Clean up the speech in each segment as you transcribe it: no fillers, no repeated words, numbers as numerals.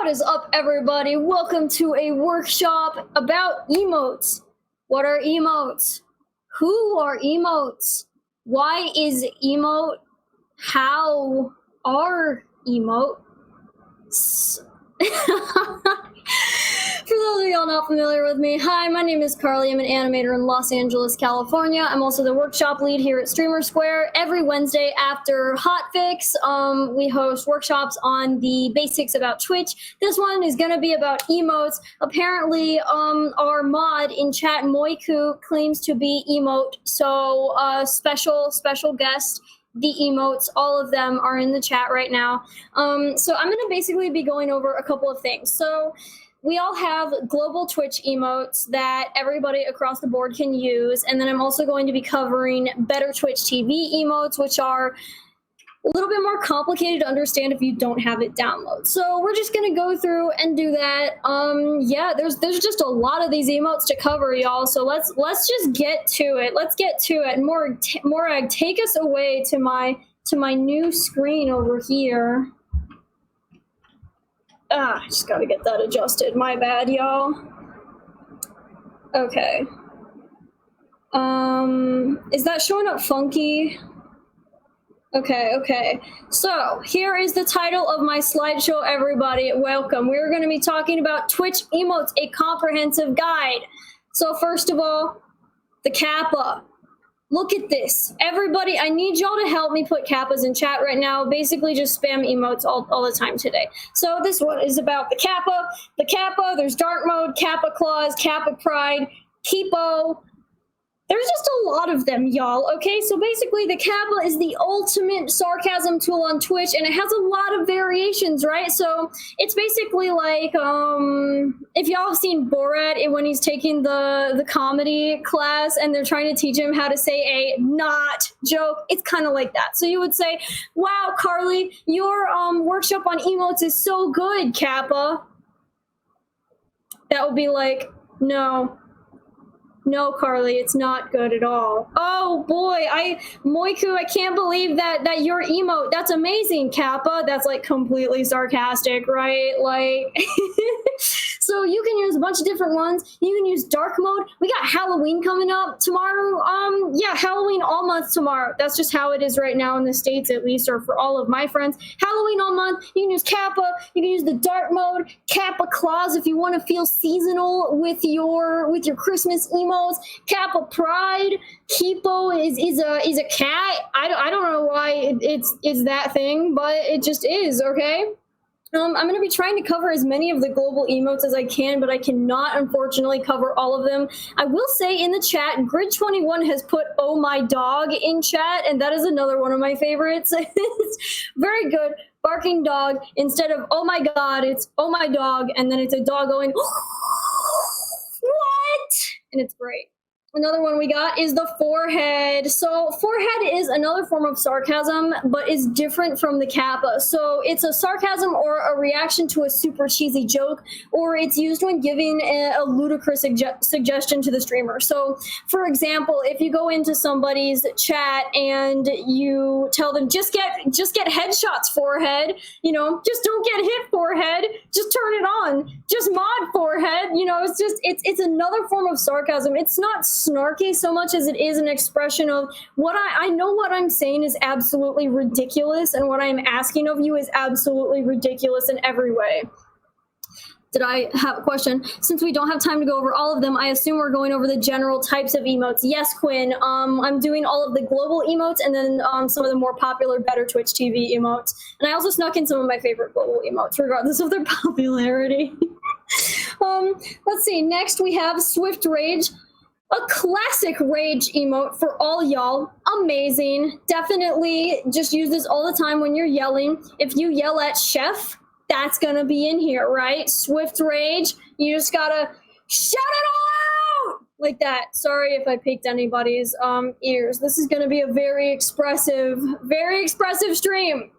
is up, everybody? Welcome to a workshop about emotes. What are emotes? Who are emotes? Why is emote? How are emotes? For those of y'all not familiar with me, hi, my name is Carly. I'm an animator in Los Angeles, California. I'm also the workshop lead here at Streamer Square. Every Wednesday after Hotfix, we host workshops on the basics about Twitch. This one is going to be about emotes. Apparently, our mod in chat, Moiku, claims to be emote. So, special guest. The emotes, all of them are in the chat right now. So I'm going to basically be going over a couple of things. So we all have global Twitch emotes that everybody across the board can use. And then I'm also going to be covering better Twitch TV emotes, which are a little bit more complicated to understand if you don't have it download. So we're just gonna go through and do that. Yeah, there's just a lot of these emotes to cover, y'all. So let's just get to it. Let's get to it. Morag, take us away to my new screen over here. I just gotta get that adjusted. My bad, y'all. Okay. Is that showing up funky? Okay. So here is the title of my slideshow, everybody. Welcome. We're going to be talking about Twitch emotes, a comprehensive guide. So first of all, the kappa. Look at this. Everybody, I need y'all to help me put kappas in chat right now. Basically just spam emotes all the time today. So this one is about the kappa. The kappa, there's dark mode, kappa claws, kappa pride, keepo. There's just a lot of them, y'all, okay? So basically, the kappa is the ultimate sarcasm tool on Twitch, and it has a lot of variations, right? So it's basically like, if y'all have seen Borat when he's taking the comedy class, and they're trying to teach him how to say a not joke, it's kind of like that. So you would say, wow, Carly, your workshop on emotes is so good, kappa. That would be like, No, Carly, it's not good at all. Oh boy, Moiku, I can't believe that your emote, that's amazing, kappa. That's like completely sarcastic, right? Like, so you can use a bunch of different ones. You can use dark mode. We got Halloween coming up tomorrow. Yeah, Halloween all month tomorrow. That's just how it is right now in the States, at least, or for all of my friends. Halloween all month. You can use kappa. You can use the dark mode, kappa claws if you want to feel seasonal with your Christmas emote. Kappa pride, Keepo is a cat. I don't know why it's that thing, but it just is, okay? I'm going to be trying to cover as many of the global emotes as I can, but I cannot, unfortunately, cover all of them. I will say in the chat, Grid21 has put "Oh my dog" in chat, and that is another one of my favorites. It's very good. Barking dog, instead of "Oh my god," it's "Oh my dog," and then it's a dog going, what? And it's great. Another one we got is the forehead. So forehead is another form of sarcasm, but is different from the kappa. So it's a sarcasm or a reaction to a super cheesy joke, or it's used when giving a ludicrous suggestion to the streamer. So for example, if you go into somebody's chat and you tell them, just get headshots, forehead, just don't get hit, forehead, just turn it on, just mod, forehead, it's another form of sarcasm. It's not snarky so much as it is an expression of what I know what I'm saying is absolutely ridiculous, and what I'm asking of you is absolutely ridiculous in every way. Did I have a question? Since we don't have time to go over all of them, I assume we're going over the general types of emotes. Yes, Quinn. I'm doing all of the global emotes and then some of the more popular, better Twitch TV emotes. And I also snuck in some of my favorite global emotes, regardless of their popularity. Let's see. Next, we have Swift Rage. A classic rage emote for all y'all. Amazing. Definitely just use this all the time when you're yelling. If you yell at chef, that's gonna be in here, right? Swift rage. You just gotta shout it all out like that. Sorry if I piqued anybody's ears. This is gonna be a very expressive stream.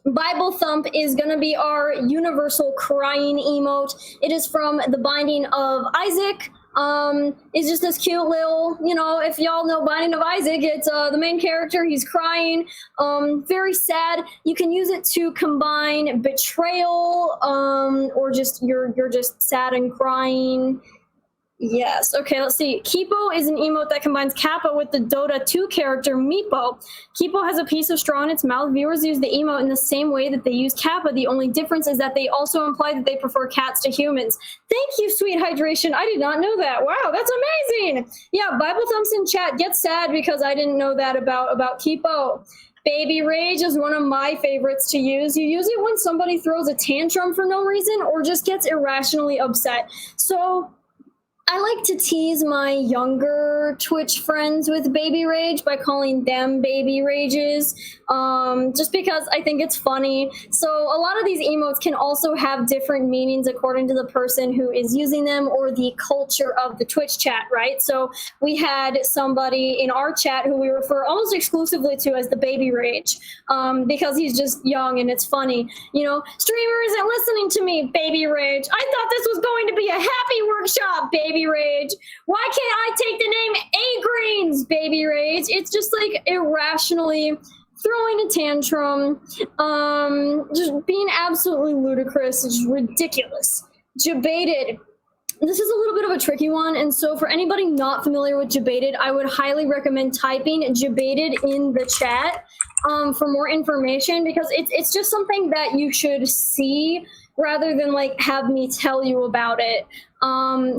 Bible Thump is going to be our universal crying emote. It is from the Binding of Isaac. is just this cute little, you know, if y'all know Binding of Isaac, it's the main character, he's crying, very sad. You can use it to combine betrayal, or just you're just sad and crying. Yes. Okay, let's see. Kipo is an emote that combines Kappa with the Dota 2 character Meepo. Kipo has a piece of straw in its mouth. Viewers use the emote in the same way that they use Kappa. The only difference is that they also imply that they prefer cats to humans. Thank you, Sweet Hydration. I did not know that. Wow, that's amazing. Yeah, Bible Thumps in chat gets sad because I didn't know that about Kipo. Baby Rage is one of my favorites to use. You use it when somebody throws a tantrum for no reason or just gets irrationally upset. So I like to tease my younger Twitch friends with Baby Rage by calling them Baby Rages, just because I think it's funny. So a lot of these emotes can also have different meanings according to the person who is using them or the culture of the Twitch chat, right? So we had somebody in our chat who we refer almost exclusively to as the Baby Rage, because he's just young and it's funny. You know, streamer isn't listening to me, Baby Rage. I thought this was going to be a happy workshop, Baby Rage. Why can't I take the name A-Greens, Baby Rage? It's just like irrationally throwing a tantrum, just being absolutely ludicrous, it's just ridiculous. Jebaited. This is a little bit of a tricky one, and so for anybody not familiar with Jebaited, I would highly recommend typing Jebaited in the chat for more information, because it's just something that you should see rather than like have me tell you about it.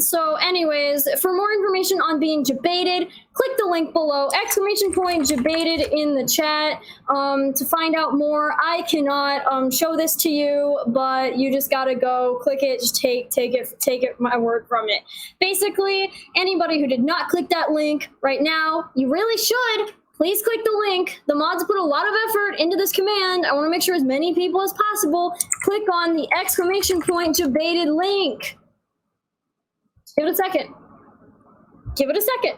So anyways, for more information on being Jebaited, click the link below, ! Jebaited in the chat, to find out more. I cannot show this to you, but you just gotta go click it, just take it my word from it. Basically, anybody who did not click that link right now, you really should. Please click the link. The mods put a lot of effort into this command. I want to make sure as many people as possible click on the ! Jebaited link. Give it a second. Give it a second.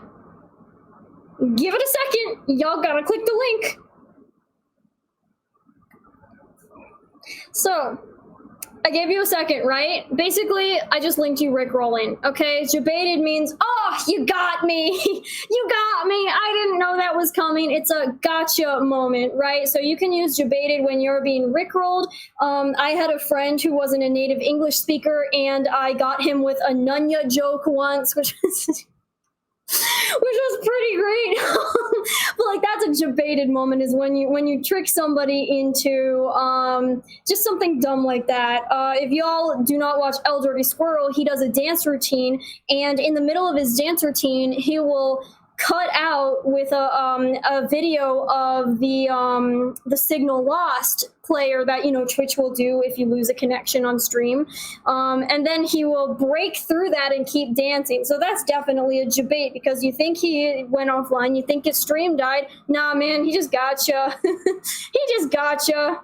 Give it a second. Y'all gotta click the link. So, I gave you a second, right? Basically, I just linked you Rickrolling, okay? Jebaited means, oh, you got me. You got me. I didn't know that was coming. It's a gotcha moment, right? So you can use Jebaited when you're being Rickrolled. I had a friend who wasn't a native English speaker, and I got him with a Nunya joke once, which was... which was pretty great. But like, that's a Jebaited moment, is when you trick somebody into just something dumb like that. If y'all do not watch El Dirty Squirrel, he does a dance routine, and in the middle of his dance routine, he will cut out with a video of the signal lost player that, you know, Twitch will do if you lose a connection on stream, and then he will break through that and keep dancing. So that's definitely a Jebait, because you think he went offline, you think his stream died. Nah, man, he just gotcha. He just gotcha.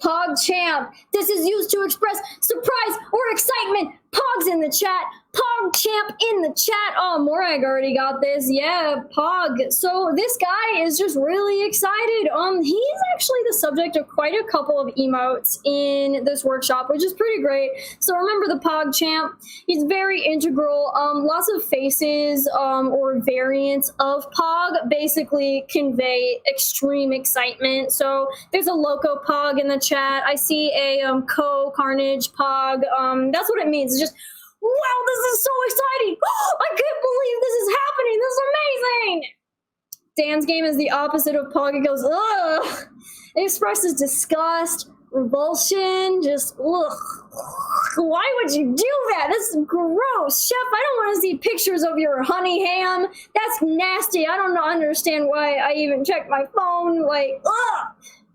Pog champ. This is used to express surprise or excitement. Pog's in the chat. Pog champ in the chat. Oh, Morag already got this. Yeah, Pog. So this guy is just really excited. He's actually the subject of quite a couple of emotes in this workshop, which is pretty great. So remember the Pog champ. He's very integral. Lots of faces or variants of Pog basically convey extreme excitement. So there's a Loco Pog in the chat. I see a Carnage Pog. That's what it means. It's just, wow, this is so exciting. Oh, I can't believe this is happening. This is amazing. Dan's game is the opposite of Pog. It goes, ugh. It expresses disgust, revulsion, just, ugh. Why would you do that? This is gross. Chef, I don't want to see pictures of your honey ham. That's nasty. I don't understand why I even checked my phone. Like, ugh.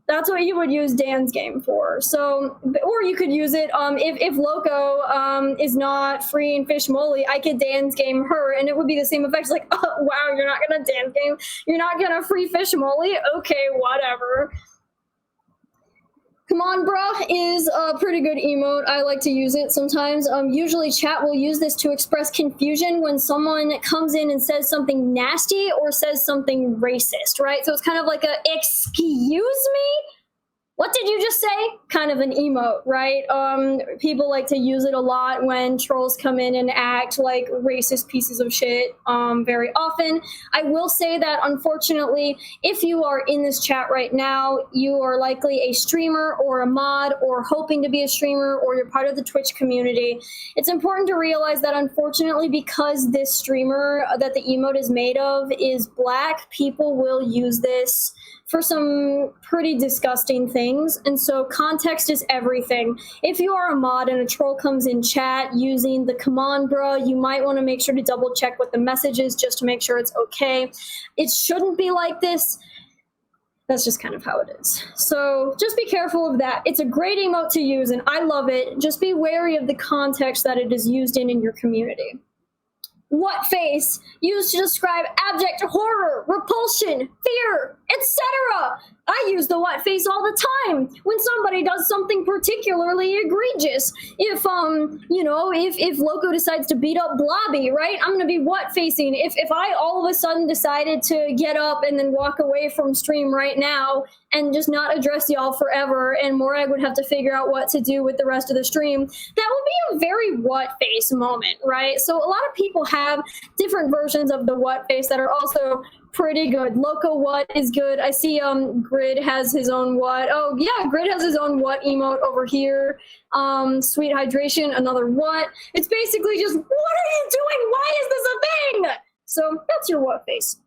That's what you would use Dan's game for. So, or you could use it, if Loco is not freeing Fish Molly, I could Dan's game her, and it would be the same effect. It's like, oh, wow, you're not gonna Dan's game? You're not gonna free Fish Molly? Okay, whatever. Come on, bruh is a pretty good emote. I like to use it sometimes. Usually chat will use this to express confusion when someone comes in and says something nasty or says something racist, right? So it's kind of like a, excuse me? what did you just say? Kind of an emote, right? People like to use it a lot when trolls come in and act like racist pieces of shit very often. I will say that, unfortunately, if you are in this chat right now, you are likely a streamer or a mod or hoping to be a streamer, or you're part of the Twitch community. It's important to realize that, unfortunately, because this streamer that the emote is made of is black, people will use this for some pretty disgusting things. And so context is everything. If you are a mod and a troll comes in chat using the "come on bruh," you might want to make sure to double check what the message is just to make sure it's okay. It shouldn't be like this. That's just kind of how it is. So just be careful of that. It's a great emote to use and I love it. Just be wary of the context that it is used in your community. What face, used to describe abject horror, repulsion, fear, etc. I use the what face all the time when somebody does something particularly egregious. If if Loco decides to beat up Blobby, right? I'm gonna be what facing. If I all of a sudden decided to get up and then walk away from stream right now and just not address y'all forever, and Morag would have to figure out what to do with the rest of the stream, that would be a very what face moment, right? So a lot of people have different versions of the what face that are also pretty good. Loco what is good. I see Grid has his own what. Oh yeah, Grid has his own what emote over here. Sweet Hydration, another what. It's basically just, what are you doing? Why is this a thing? So that's your what face.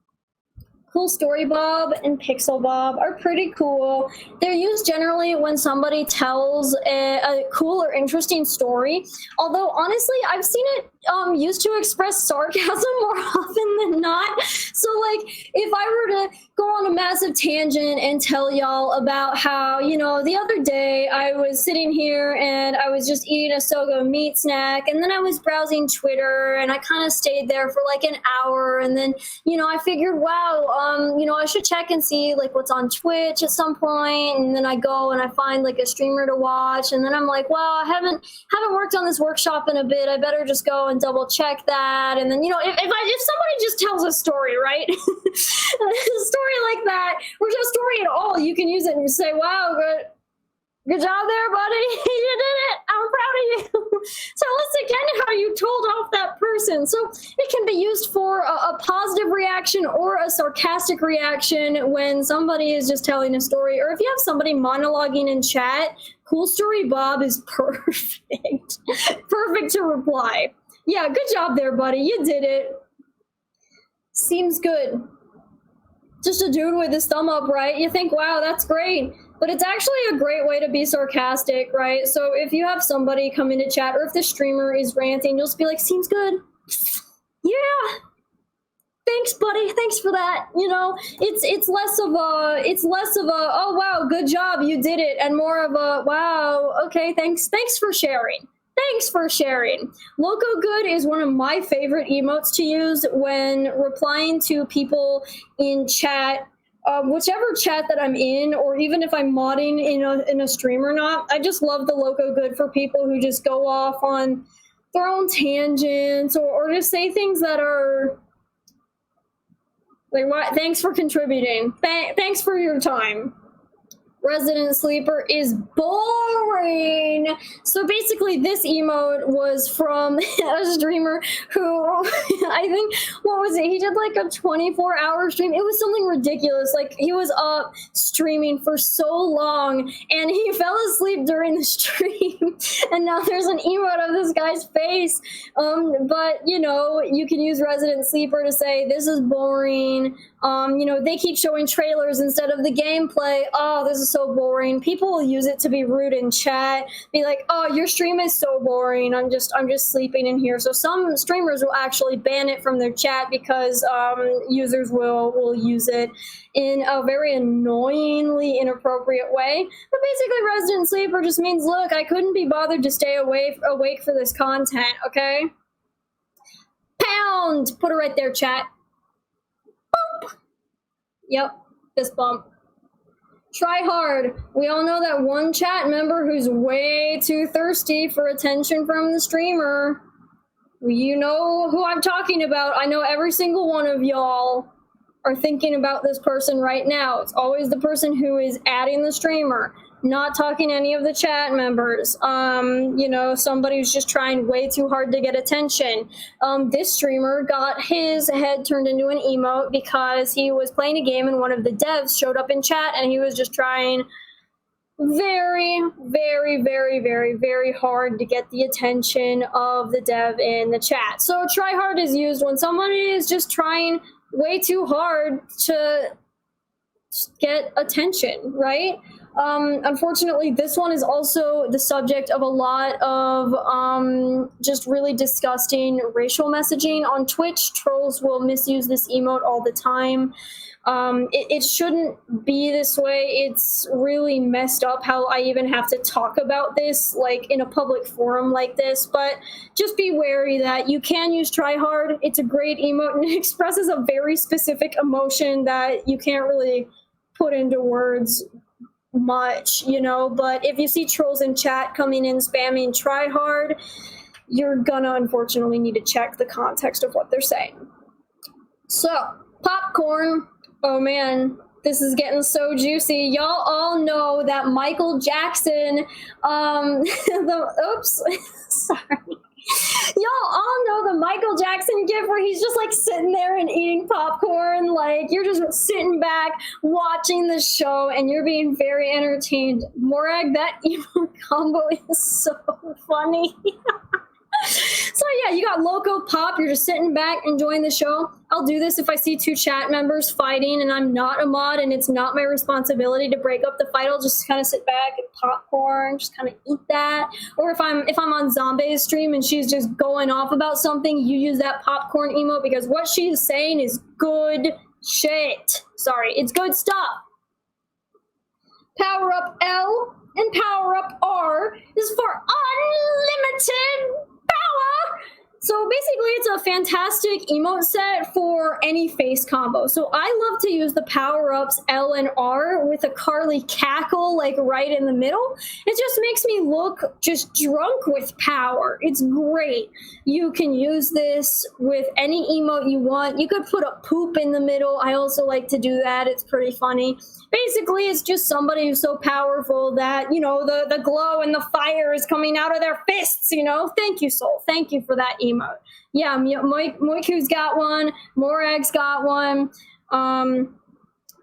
Cool Story Bob and Pixel Bob are pretty cool. They're used generally when somebody tells a cool or interesting story. Although, honestly, I've seen it used to express sarcasm more often than not. So, like, if I were to go on a massive tangent and tell y'all about how, the other day I was sitting here and I was just eating a Sogo meat snack, and then I was browsing Twitter, and I kind of stayed there for like an hour, and then, I figured, wow, I should check and see like what's on Twitch at some point, and then I go and I find like a streamer to watch, and then I'm like, well, I haven't worked on this workshop in a bit. I better just go and double check that. And then, if somebody just tells a story, right, a story like that, or just a story at all, you can use it and say, wow, good job there, buddy. You did it. I'm proud of you. So let's again how you told off that person. So it can be used for a positive reaction or a sarcastic reaction when somebody is just telling a story. Or if you have somebody monologuing in chat, Cool Story Bob is perfect. Perfect to reply. Yeah, good job there, buddy. You did it. Seems good. Just a dude with his thumb up, right? You think, wow, that's great. But it's actually a great way to be sarcastic, right? So if you have somebody come into chat, or if the streamer is ranting, you'll just be like, seems good. Yeah. Thanks, buddy. Thanks for that. It's less of a, oh wow, good job, you did it, and more of a, wow, okay, thanks for sharing. Thanks for sharing. Loco Good is one of my favorite emotes to use when replying to people in chat. Whichever chat that I'm in, or even if I'm modding in a stream or not, I just love the Loco Good for people who just go off on their own tangents, or just say things that are like, what? Thanks for contributing. Thanks for your time. Resident Sleeper is boring. So basically this emote was from a streamer who, I think, what was it? He did like a 24-hour stream. It was something ridiculous. Like, he was up streaming for so long and he fell asleep during the stream. And now there's an emote of this guy's face. But you can use Resident Sleeper to say, this is boring. They keep showing trailers instead of the gameplay. Oh, this is so boring. People will use it to be rude in chat. Be like, oh, your stream is so boring. I'm just sleeping in here. So some streamers will actually ban it from their chat because users will use it in a very annoyingly inappropriate way. But basically, Resident Sleeper just means, look, I couldn't be bothered to stay awake for this content, okay? Pound! Put it right there, chat. Boop! Yep, fist bump. Try hard. We all know that one chat member who's way too thirsty for attention from the streamer. You know who I'm talking about. I know every single one of y'all are thinking about this person right now. It's always the person who is adding the streamer. not talking to any of the chat members. You know, somebody who's just trying way too hard to get attention. This streamer got his head turned into an emote because he was playing a game and one of the devs showed up in chat and he was just trying very, very, very, very, very hard to get the attention of the dev in the chat. So try hard is used when somebody is just trying way too hard to get attention, right? Unfortunately, this one is also the subject of a lot of just really disgusting racial messaging on Twitch. Trolls will misuse this emote all the time. It shouldn't be this way. It's really messed up how I even have to talk about this like in a public forum like this, but just be wary that you can use try hard. It's a great emote and it expresses a very specific emotion that you can't really put into words much, you know, but if you see trolls in chat coming in spamming try hard, you're gonna unfortunately need to check the context of what they're saying. So, popcorn. Oh man, this is getting so juicy. Y'all all know that Michael Jackson, oops, sorry. Y'all all know the Michael Jackson gif where he's just like sitting there and eating popcorn. Like you're just sitting back watching the show and you're being very entertained. Morag, that emote combo is so funny. So yeah, you got Loco Pop. You're just sitting back enjoying the show. I'll do this if I see two chat members fighting and I'm not a mod and it's not my responsibility to break up the fight. I'll just kind of sit back and popcorn, just kind of eat that. Or if I'm on Zombie's stream and she's just going off about something, you use that popcorn emote because what she's saying is good shit. Sorry, it's good stuff. Power up L and power up R is for unlimited power. So basically it's a fantastic emote set for any face combo. So I love to use the power-ups L and R with a Carly cackle like right in the middle. It just makes me look just drunk with power. It's great. You can use this with any emote you want. You could put a poop in the middle. I also like to do that. It's pretty funny. Basically, it's just somebody who's so powerful that, you know, the glow and the fire is coming out of their fists, you know? Thank you, Soul. Thank you for that emote. Yeah, Moiku's got one. Morag's got one.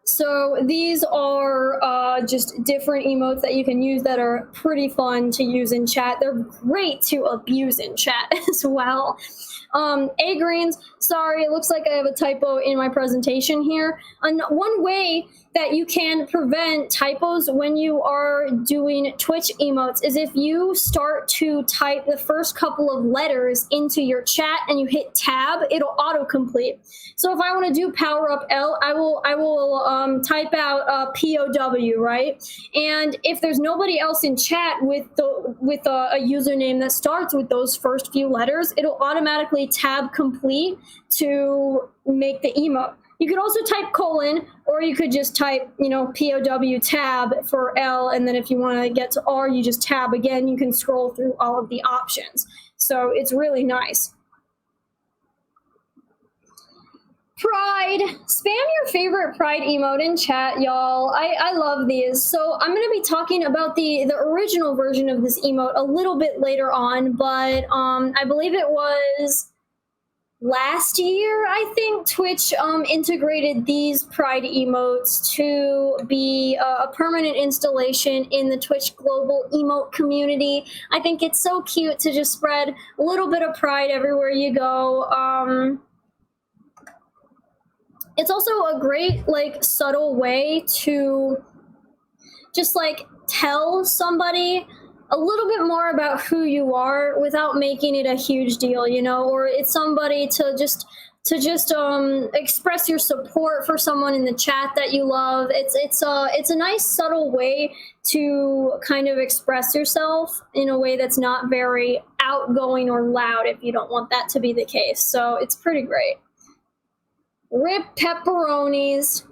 So these are just different emotes that you can use that are pretty fun to use in chat. They're great to abuse in chat as well. A-Greens, sorry, it looks like I have a typo in my presentation here. One way that you can prevent typos when you are doing Twitch emotes is if you start to type the first couple of letters into your chat and you hit tab, it'll autocomplete. So if I want to do power up L, I will type out POW, right? And if there's nobody else in chat with a username that starts with those first few letters, it'll automatically tab complete to make the emote. You could also type colon, or you could just type, you know, POW tab for L, and then if you want to get to R, you just tab again. You can scroll through all of the options. So it's really nice. Pride. Spam your favorite Pride emote in chat, y'all. I love these. So I'm going to be talking about the original version of this emote a little bit later on, but I believe it was last year, I think, Twitch integrated these Pride emotes to be a permanent installation in the Twitch global emote community. I think it's so cute to just spread a little bit of pride everywhere you go. It's also a great, like, subtle way to just, like, tell somebody a little bit more about who you are without making it a huge deal, you know, or it's somebody to just express your support for someone in the chat that you love. It's a nice subtle way to kind of express yourself in a way that's not very outgoing or loud if you don't want that to be the case. So it's pretty great. Rip pepperonis.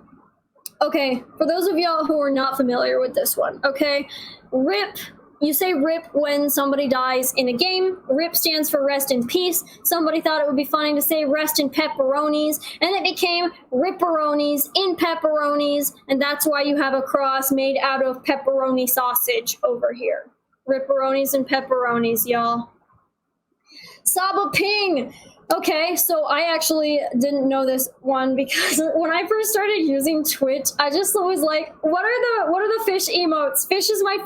Okay, for those of y'all who are not familiar with this one, okay, rip you say RIP when somebody dies in a game. RIP stands for rest in peace. Somebody thought it would be funny to say rest in pepperonis, and it became ripperonis in pepperonis, and that's why you have a cross made out of pepperoni sausage over here. Ripperonis and pepperonis, y'all. Saba Ping! Okay, so I actually didn't know this one because when I first started using Twitch, I just was like, what are the fish emotes? Fish is my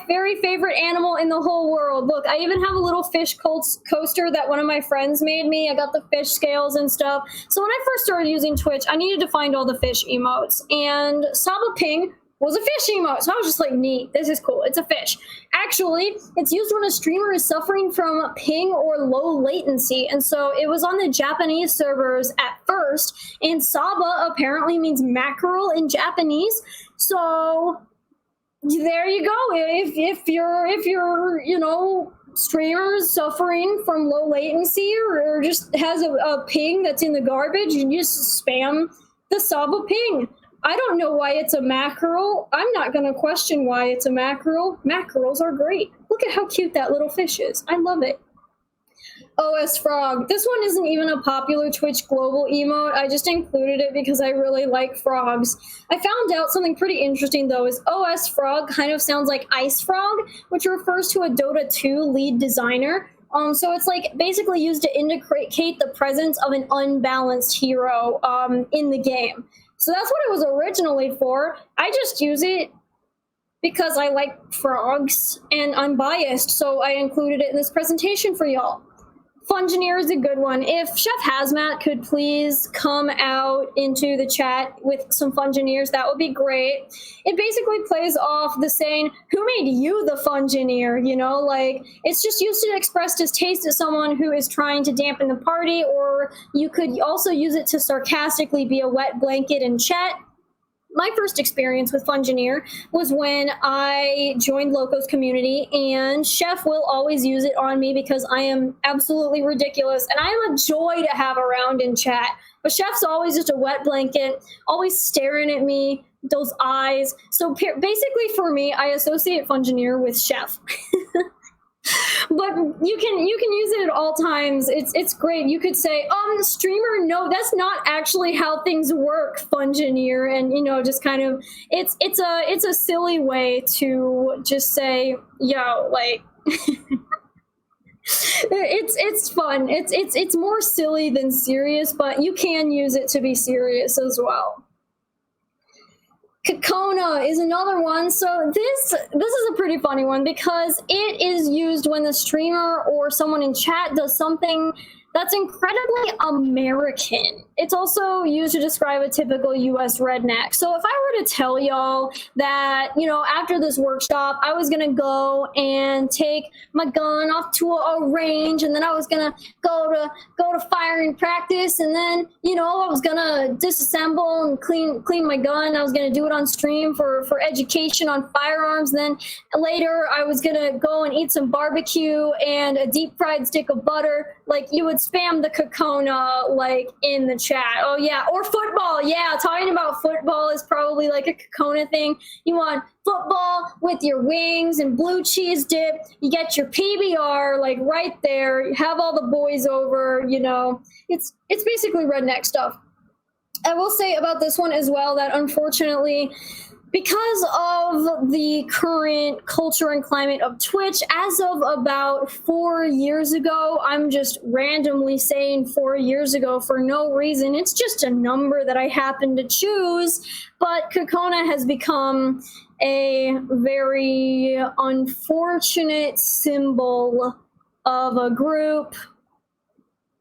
very favorite animal in the whole world. Look, I even have a little fish coaster that one of my friends made me. I got the fish scales and stuff. So when I first started using Twitch, I needed to find all the fish emotes. And Saba Ping was a fish emote. So I was just like, neat, this is cool. It's a fish. Actually, it's used when a streamer is suffering from ping or low latency. And so it was on the Japanese servers at first. And Saba apparently means mackerel in Japanese. So there you go. If you're, you know, streamers suffering from low latency or just has a ping that's in the garbage, you just spam the Saba Ping. I don't know why it's a mackerel. I'm not going to question why it's a mackerel. Mackerels are great. Look at how cute that little fish is. I love it. OS Frog. This one isn't even a popular Twitch global emote. I just included it because I really like frogs. I found out something pretty interesting though is OS Frog kind of sounds like Ice Frog, which refers to a Dota 2 lead designer. So it's like basically used to indicate the presence of an unbalanced hero in the game. So that's what it was originally for. I just use it because I like frogs and I'm biased, so I included it in this presentation for y'all. Fungineer is a good one. If Chef Hazmat could please come out into the chat with some Fungineers, that would be great. It basically plays off the saying, who made you the Fungineer? You know, like, it's just used to express distaste to someone who is trying to dampen the party, or you could also use it to sarcastically be a wet blanket in chat. My first experience with Fungineer was when I joined Loco's community, and Chef will always use it on me because I am absolutely ridiculous, and I am a joy to have around in chat. But Chef's always just a wet blanket, always staring at me, those eyes. So basically for me, I associate Fungineer with Chef. But you can use it at all times. It's great. You could say, streamer, no, that's not actually how things work, Fungineer, and you know, just kind of it's a silly way to just say, yo, like it's fun. It's more silly than serious, but you can use it to be serious as well. Kakona is another one. So this is a pretty funny one because it is used when the streamer or someone in chat does something that's incredibly American. It's also used to describe a typical US redneck. So if I were to tell y'all that, you know, after this workshop, I was gonna go and take my gun off to a range, and then I was gonna go to firing practice, and then, you know, I was gonna disassemble and clean my gun. I was gonna do it on stream for education on firearms. Then later I was gonna go and eat some barbecue and a deep fried stick of butter. Like, you would spam the Kakona like in the chat. Oh yeah, or football. Yeah, talking about football is probably like a Kakona thing. You want football with your wings and blue cheese dip. You get your PBR like right there. You have all the boys over. You know, it's basically redneck stuff. I will say about this one as well that unfortunately, because of the current culture and climate of Twitch, as of about 4 years ago, I'm just randomly saying 4 years ago for no reason. It's just a number that I happen to choose. But Kakona has become a very unfortunate symbol of a group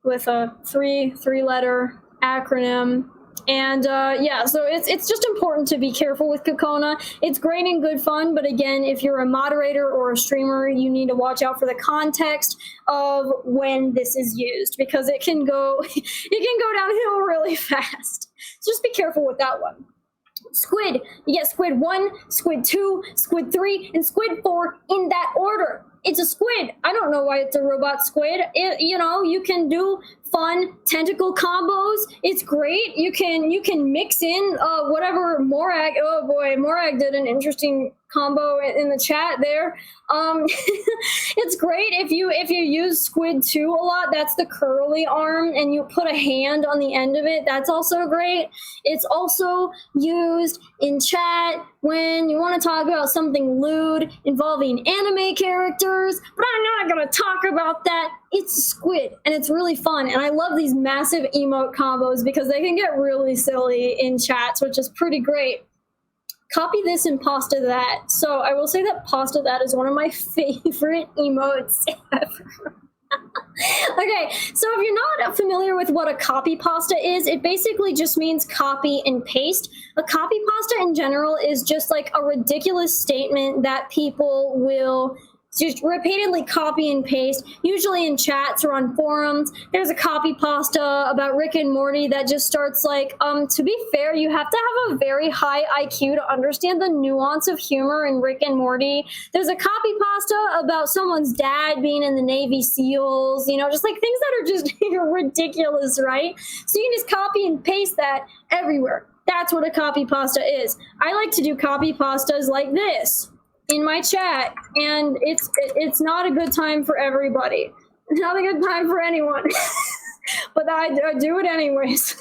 with a three-letter acronym. And yeah, so it's just important to be careful with Kakona. It's great and good fun, but again, if you're a moderator or a streamer, you need to watch out for the context of when this is used, because it can go downhill really fast. So just be careful with that one. Squid, you get Squid 1, Squid 2, Squid 3, and Squid 4 in that order. It's a squid. I don't know why it's a robot squid. You know, you can do fun tentacle combos. It's great. You can mix in whatever Morag. Oh boy, Morag did an interesting combo in the chat there. It's great if you use Squid 2 a lot. That's the curly arm, and you put a hand on the end of it. That's also great. It's also used in chat when you want to talk about something lewd involving anime characters, but I'm not going to talk about that. It's Squid, and it's really fun, and I love these massive emote combos because they can get really silly in chats, which is pretty great. Copy this and pasta that. So I will say that pasta that is one of my favorite emotes ever. Okay, so if you're not familiar with what a copy pasta is, it basically just means copy and paste. A copy pasta in general is just like a ridiculous statement that people will just repeatedly copy and paste, usually in chats or on forums. There's a copy pasta about Rick and Morty that just starts like, to be fair, you have to have a very high IQ to understand the nuance of humor in Rick and Morty. There's a copy pasta about someone's dad being in the Navy SEALs, you know, just like things that are just ridiculous, right? So you can just copy and paste that everywhere. That's what a copy pasta is. I like to do copy pastas like this in my chat, and it's not a good time for everybody. It's not a good time for anyone, but I do it anyways.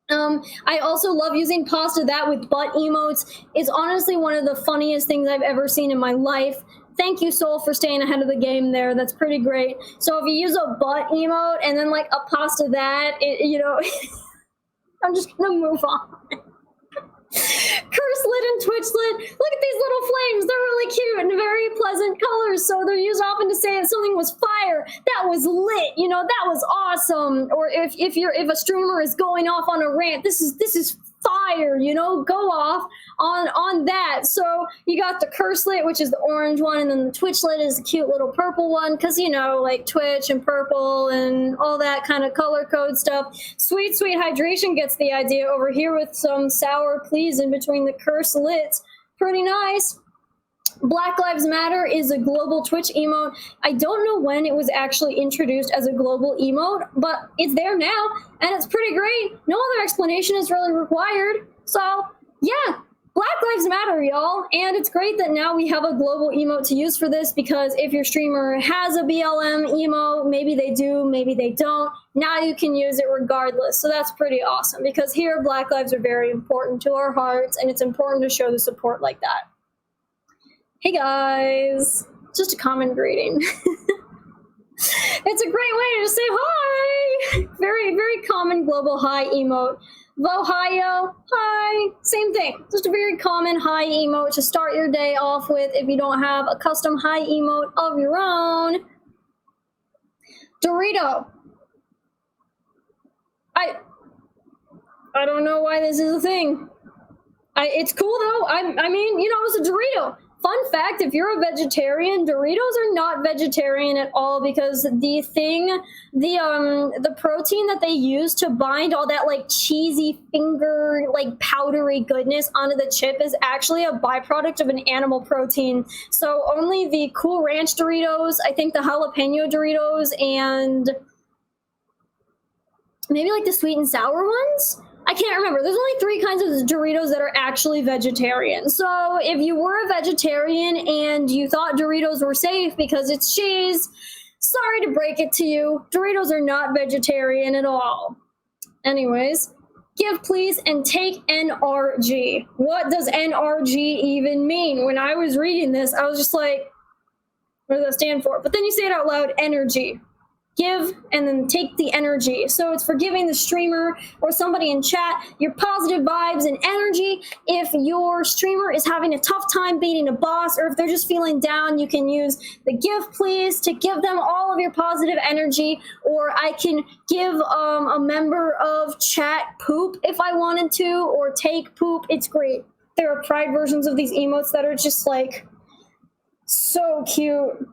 I also love using pasta that with butt emotes. It's honestly one of the funniest things I've ever seen in my life. Thank you, Soul, for staying ahead of the game there. That's pretty great. So if you use a butt emote and then like a pasta that, you know, I'm just gonna move on. Curselit and Twitchlit. Look at these little flames. They're really cute and very pleasant colors. So they're used often to say that something was fire. That was lit. You know, that was awesome. Or if a streamer is going off on a rant, this is fire. You know, go off on that. So you got the Curselit, which is the orange one, and then the Twitchlit is the cute little purple one, because you know, like Twitch and purple and all that kind of color code stuff. Sweet Hydration gets the idea over here with some sour please in between the Curselits. Pretty nice. Black Lives Matter is a global Twitch emote. I don't know when it was actually introduced as a global emote, but it's there now, and it's pretty great. No other explanation is really required. So, yeah, Black Lives Matter, y'all. And it's great that now we have a global emote to use for this, because if your streamer has a BLM emote, maybe they do, maybe they don't, now you can use it regardless. So that's pretty awesome, because here Black lives are very important to our hearts, and it's important to show the support like that. Hey guys, just a common greeting. It's a great way to say hi. Very, very common global hi emote. Vohio, hi, same thing. Just a very common hi emote to start your day off with if you don't have a custom hi emote of your own. Dorito. I don't know why this is a thing. It's cool though. I mean, you know, it's a Dorito. Fun fact, if you're a vegetarian, Doritos are not vegetarian at all, because the protein that they use to bind all that like cheesy finger, like powdery goodness onto the chip is actually a byproduct of an animal protein. So only the Cool Ranch Doritos, I think the jalapeno Doritos, and maybe like the sweet and sour ones? I can't remember. There's only 3 kinds of Doritos that are actually vegetarian. So if you were a vegetarian and you thought Doritos were safe because it's cheese, sorry to break it to you. Doritos are not vegetarian at all. Anyways, give please and take NRG. What does NRG even mean? When I was reading this, I was just like, what does that stand for? But then you say it out loud, energy. Give and then take the energy. So it's for giving the streamer or somebody in chat your positive vibes and energy. If your streamer is having a tough time beating a boss, or if they're just feeling down, you can use the give please to give them all of your positive energy. Or I can give a member of chat poop if I wanted to, or take poop. It's great. There are pride versions of these emotes that are just like so cute.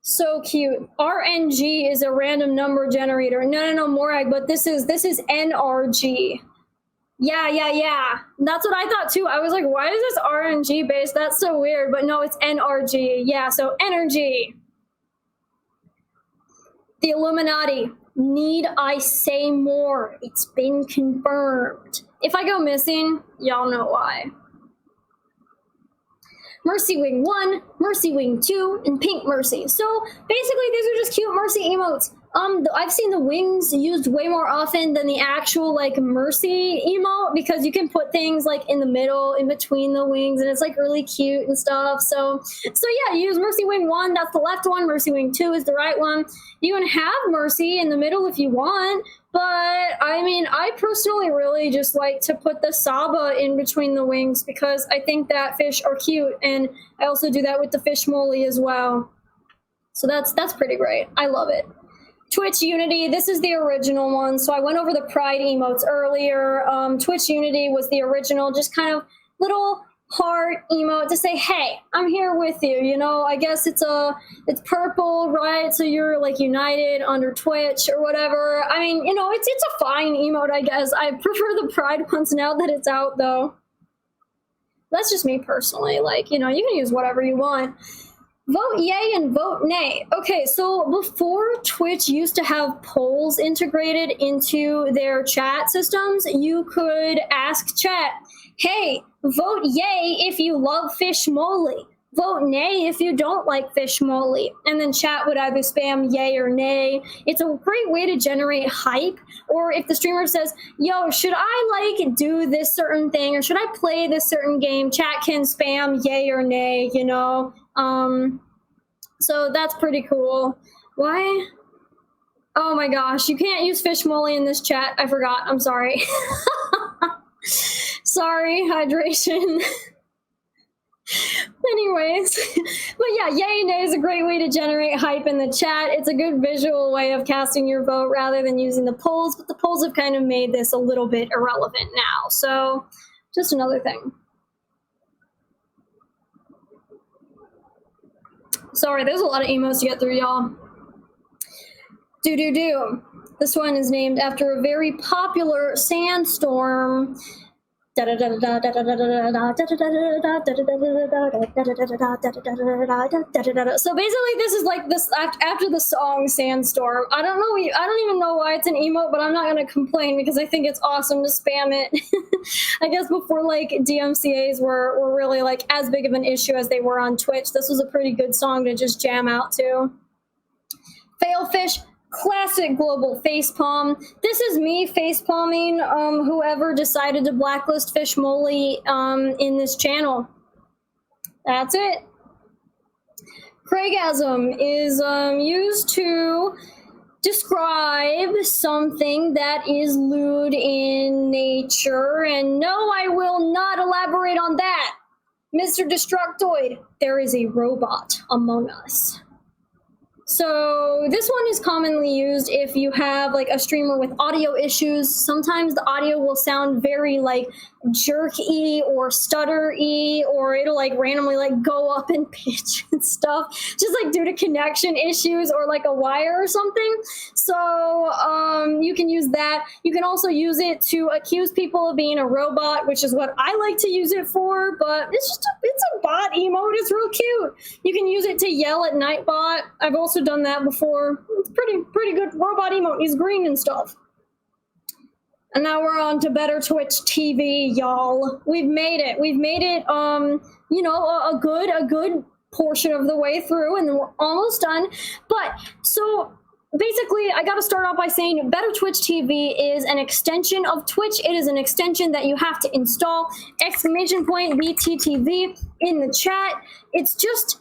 So cute. RNG is a random number generator. No, Morag, but this is NRG. Yeah. That's what I thought too. I was like, why is this RNG based? That's so weird. But no, it's NRG. Yeah, so energy. The Illuminati. Need I say more? It's been confirmed. If I go missing, y'all know why. Mercy Wing 1, Mercy Wing 2, and Pink Mercy. So basically these are just cute Mercy emotes. I've seen the wings used way more often than the actual like Mercy emote because you can put things like in the middle, in between the wings, and it's like really cute and stuff. So yeah, you use Mercy Wing 1, that's the left one. Mercy Wing 2 is the right one. You can have Mercy in the middle if you want, but I mean, I personally really just like to put the Saba in between the wings because I think that fish are cute, and I also do that with the fish molly as well. So that's pretty great. I love it. Twitch Unity, this is the original one. So I went over the Pride emotes earlier. Twitch Unity was the original, just kind of little heart emote to say, hey, I'm here with you. You know, I guess it's purple, right? So you're like united under Twitch or whatever. I mean, you know, it's a fine emote, I guess. I prefer the Pride ones now that it's out, though. That's just me personally. Like, you know, you can use whatever you want. Vote yay and vote nay. Okay, so before Twitch used to have polls integrated into their chat systems, you could ask chat, hey, vote yay if you love fish moly. Vote nay if you don't like fish moly. And then chat would either spam yay or nay. It's a great way to generate hype. Or if the streamer says, yo, should I like do this certain thing or should I play this certain game, chat can spam yay or nay, you know? So that's pretty cool. Why? Oh my gosh, you can't use fish moly in this chat. I forgot. I'm sorry. Sorry, hydration. Anyways, but yeah, yay and nay is a great way to generate hype in the chat. It's a good visual way of casting your vote rather than using the polls, but the polls have kind of made this a little bit irrelevant now. So just another thing. Sorry, there's a lot of emotes to get through, y'all. Do. This one is named after a very popular sandstorm. So basically, this is like this after the song Sandstorm. I don't even know why it's an emote, but I'm not gonna complain because I think it's awesome to spam it. I guess before like DMCAs were really like as big of an issue as they were on Twitch, this was a pretty good song to just jam out to. Failfish. Classic global facepalm. This is me facepalming whoever decided to blacklist fish moly in this channel. That's it. Craigasm is used to describe something that is lewd in nature, and no, I will not elaborate on that. Mr. Destructoid, there is a robot among us. So this one is commonly used if you have like a streamer with audio issues. Sometimes the audio will sound very like jerky or stutter-y, or it'll like randomly like go up in pitch and stuff, just like due to connection issues or like a wire or something. So you can use that. You can also use it to accuse people of being a robot, which is what I like to use it for, but it's a bot emote. It's real cute. You can use it to yell at Nightbot. I've also done that before. It's pretty good robot emote. He's green and stuff. And now we're on to Better Twitch TV, y'all. We've made it. We've made it, you know, a good portion of the way through, and then we're almost done. But so basically, I got to start off by saying Better Twitch TV is an extension of Twitch. It is an extension that you have to install. !BTTV in the chat. It's just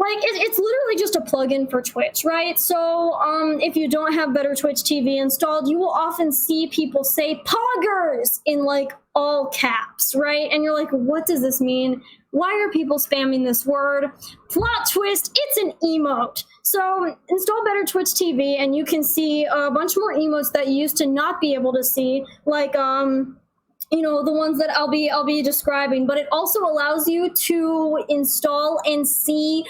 like it's literally just a plugin for Twitch, right? So if you don't have Better Twitch TV installed, you will often see people say poggers in like all caps, right? And you're like, what does this mean? Why are people spamming this word? Plot twist, it's an emote. So install Better Twitch TV and you can see a bunch more emotes that you used to not be able to see, like you know, the ones that I'll be describing, but it also allows you to install and see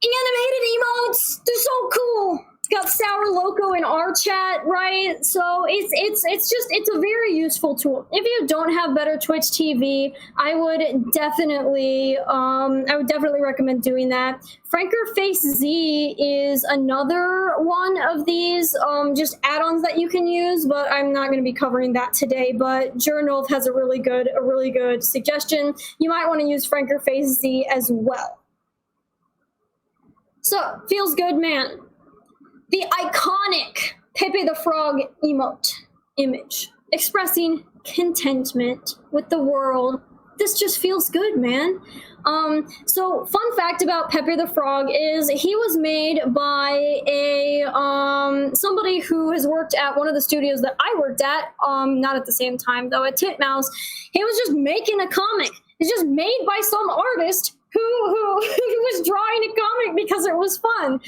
animated emotes. They're so cool. got Sour Loco in our chat, right? So it's a very useful tool. If you don't have better Twitch TV, I would definitely recommend doing that. Franker Face Z is another one of these just add-ons that you can use, but I'm not going to be covering that today. But Journal has a really good suggestion. You might want to use Franker Face Z as well. So, feels good, man. The iconic Pepe the Frog emote image expressing contentment with the world. This just feels good, man. So fun fact about Pepe the Frog is he was made by a somebody who has worked at one of the studios that I worked at, not at the same time though, at Titmouse. He was just making a comic. It's just made by some artist who was drawing a comic because it was fun.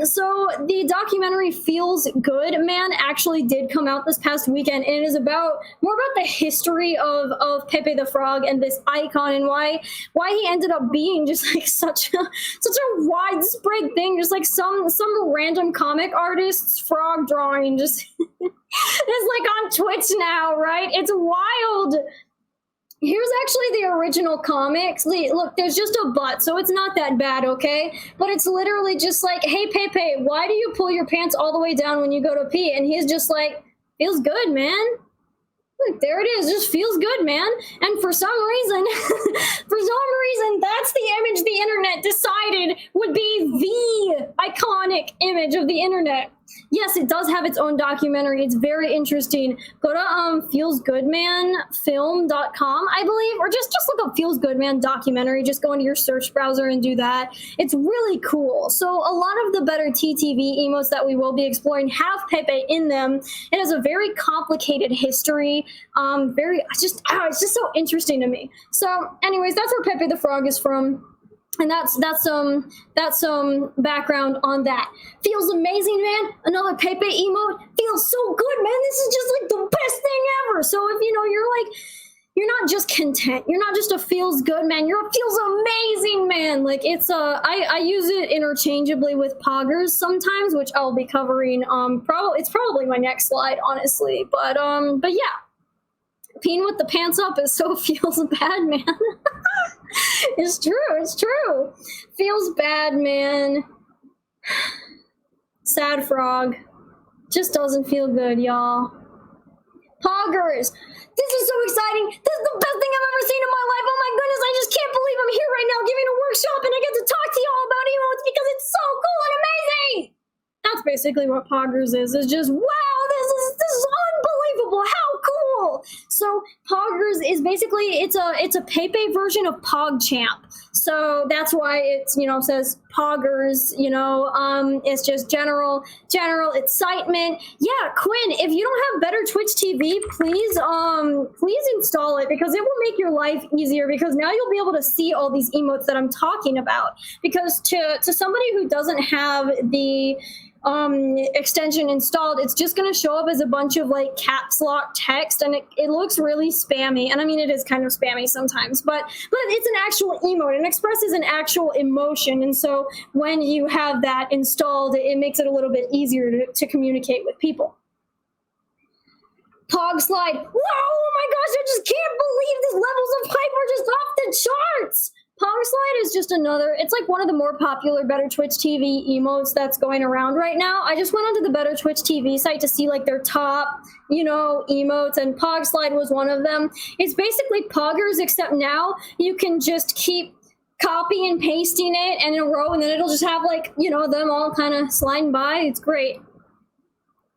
So the documentary Feels Good, man, actually did come out this past weekend, and it is more about the history of Pepe the Frog and this icon and why he ended up being just like such a widespread thing, just like some random comic artist's frog drawing just is like on Twitch now, right? It's wild. Here's actually the original comics. Look, there's just a butt, so it's not that bad, okay? But it's literally just like, hey, Pepe, why do you pull your pants all the way down when you go to pee? And he's just like, feels good, man. Look, there it is. Just feels good, man. And for some reason, that's the image the internet decided would be the iconic image of the internet. Yes, it does have its own documentary. It's very interesting. Go to feelsgoodmanfilm.com, I believe, or just look up Feels Good Man documentary. Just go into your search browser and do that. It's really cool. So a lot of the better TTV emotes that we will be exploring have Pepe in them. It has a very complicated history. It's just so interesting to me. So anyways, that's where Pepe the Frog is from. And that's some background on that. Feels amazing, man. Another Pepe emote. Feels so good, man. This is just like the best thing ever. So if you're not just content, you're not just a feels good man, you're a feels amazing man. Like I use it interchangeably with poggers sometimes, which I'll be covering. It's probably my next slide, honestly. But yeah. Peeing with the pants up is so feels bad, man. It's true. Feels bad, man. Sad frog. Just doesn't feel good, y'all. Poggers. This is so exciting. This is the best thing I've ever seen in my life. Oh my goodness, I just can't believe I'm here right now giving a workshop and I get to talk to y'all about emotes because it's so cool and amazing. That's basically what Poggers is. It's just, wow, this is unbelievable. How cool. So Poggers is basically, it's a Pepe version of PogChamp. So that's why it's, says Poggers, it's just general excitement. Yeah, Quinn, if you don't have better Twitch TV, please install it because it will make your life easier because now you'll be able to see all these emotes that I'm talking about. Because to somebody who doesn't have the extension installed, it's just going to show up as a bunch of like caps lock text and it looks really spammy. And I mean, it is kind of spammy sometimes, but it's an actual emote and expresses an actual emotion. And so when you have that installed, it makes it a little bit easier to communicate with people. Pog slide. Wow, oh my gosh, I just can't believe these levels of hype are just off the charts. Pog slide is just it's like one of the more popular Better Twitch TV emotes that's going around right now. I just went onto the Better Twitch TV site to see like their top, emotes, and Pog slide was one of them. It's basically Poggers, except now you can just keep copy and pasting it and in a row, and then it'll just have like, them all kind of sliding by. It's great.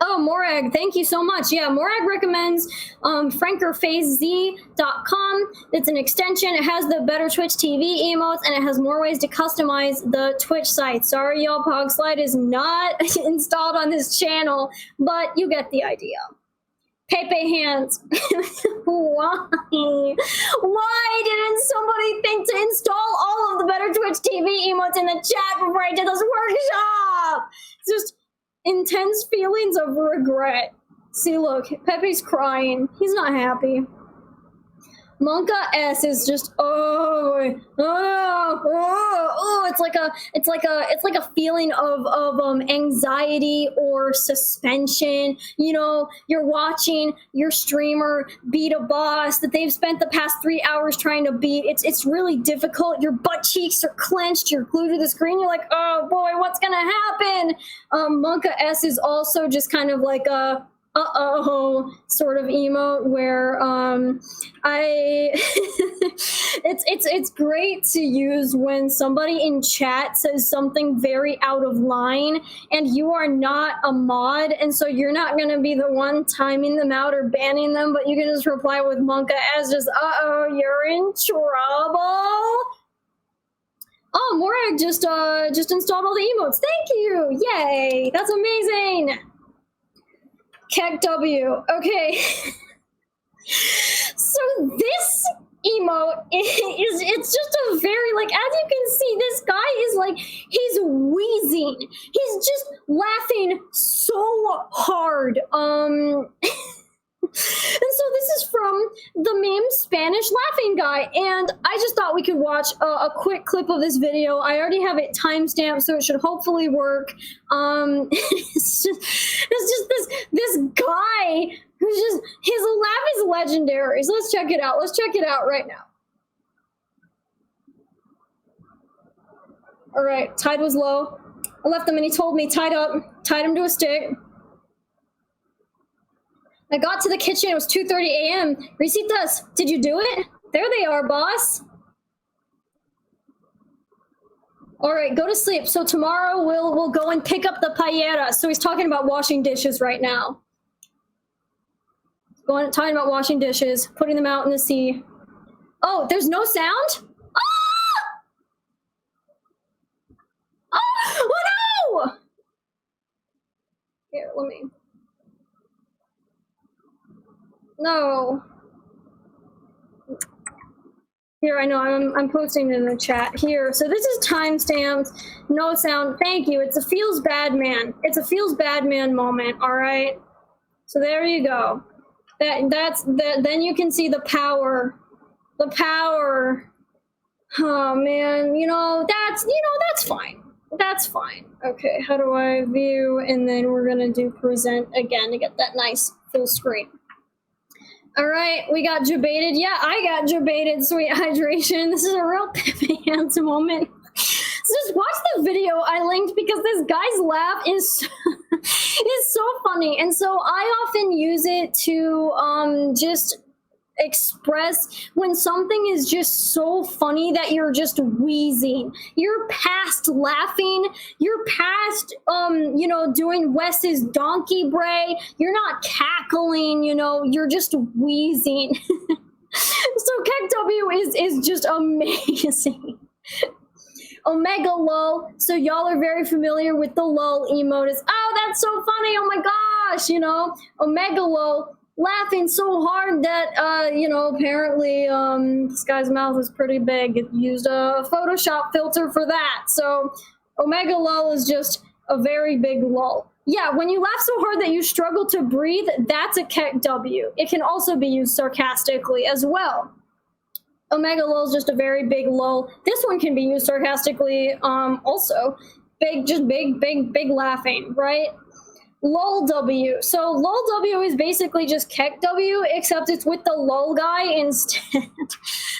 Oh, Morag, thank you so much. Yeah, Morag recommends frankerphasez.com. It's an extension. It has the Better Twitch TV emotes, and it has more ways to customize the Twitch site. Sorry, y'all, Pogslide is not installed on this channel, but you get the idea. Pepe hands. Why? Why didn't somebody think to install all of the Better Twitch TV emotes in the chat before I did this workshop? It's just intense feelings of regret. See, look, Pepe's crying. He's not happy. Monka S is just it's like a feeling of anxiety or suspension. You know, you're watching your streamer beat a boss that they've spent the past 3 hours trying to beat. It's really difficult. Your butt cheeks are clenched. You're glued to the screen. You're like, oh boy, what's gonna happen? Monka S is also just kind of like a sort of emote where it's great to use when somebody in chat says something very out of line and you are not a mod, and so you're not going to be the one timing them out or banning them, but you can just reply with Monka as just you're in trouble. Oh, Morag just installed all the emotes. Thank you. Yay. That's amazing. Keck W. Okay. So this emote it's just a very, like, as you can see, this guy is like, he's wheezing. He's just laughing so hard. And so this is from the meme Spanish laughing guy, and I just thought we could watch a quick clip of this video. I already have it timestamped, so it should hopefully work. It's just this guy who's just, his laugh is legendary. So let's check it out. Let's check it out right now. All right, tide was low. I left him and he told me, tied him to a stick. I got to the kitchen, it was 2:30 a.m. Risitas, did you do it? There they are, boss. All right, go to sleep. So tomorrow we'll go and pick up the paella. So he's talking about washing dishes right now. Talking about washing dishes, putting them out in the sea. Oh, there's no sound? Ah! Oh no! Here, let me. No. Here, I know, I'm posting it in the chat here. So this is timestamped, no sound. Thank you. It's a feels bad man. It's a feels bad man moment, all right? So there you go. Then you can see the power. The power. Oh man, that's fine. That's fine. Okay, how do I view? And then we're gonna do present again to get that nice full screen. All right, we got debated. Yeah, I got debated. Sweet hydration. This is a real Pepe Hands moment. So just watch the video I linked because this guy's laugh is so funny, and so I often use it to just express when something is just so funny that you're just wheezing. You're past laughing. You're past doing Wes's donkey bray. You're not cackling. You're just wheezing. So Keck W is just amazing. Omega lol. So y'all are very familiar with the lol emote. Oh, that's so funny. Oh my gosh. Omega lol. Laughing so hard that apparently this guy's mouth is pretty big. It used a Photoshop filter for that. So Omega lol is just a very big lol. Yeah, when you laugh so hard that you struggle to breathe, that's a Keck W. It can also be used sarcastically as well. Omega lol is just a very big lol. This one can be used sarcastically also. Big laughing, right? LOL W. So LOL W is basically just Keck W, except it's with the LOL guy instead.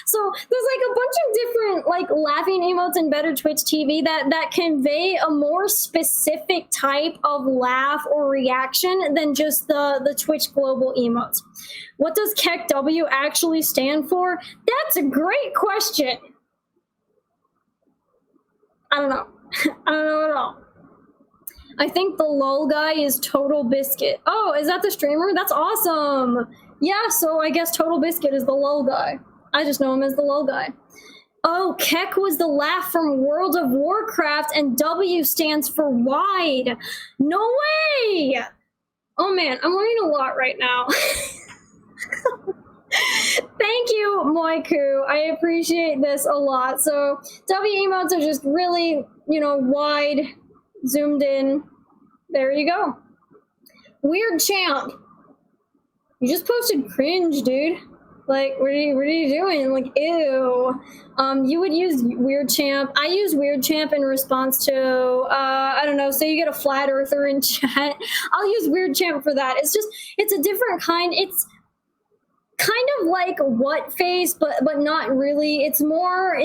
So there's like a bunch of different like laughing emotes in Better Twitch TV that convey a more specific type of laugh or reaction than just the Twitch global emotes. What does Keck W actually stand for? That's a great question. I don't know. I don't know at all. I think the LOL guy is Total Biscuit. Oh, is that the streamer? That's awesome. Yeah, so I guess Total Biscuit is the LOL guy. I just know him as the LOL guy. Oh, Keck was the laugh from World of Warcraft, and W stands for wide. No way! Oh man, I'm learning a lot right now. Thank you, Moiku. I appreciate this a lot. So W emotes are just really, wide, zoomed in. There you go. Weird champ. You just posted cringe, dude. Like, what are you doing? Like, ew. You would use Weird Champ. I use Weird Champ in response to, I don't know, say you get a flat earther in chat. I'll use Weird Champ for that. It's a different kind. It's kind of like what face, but not really. It's more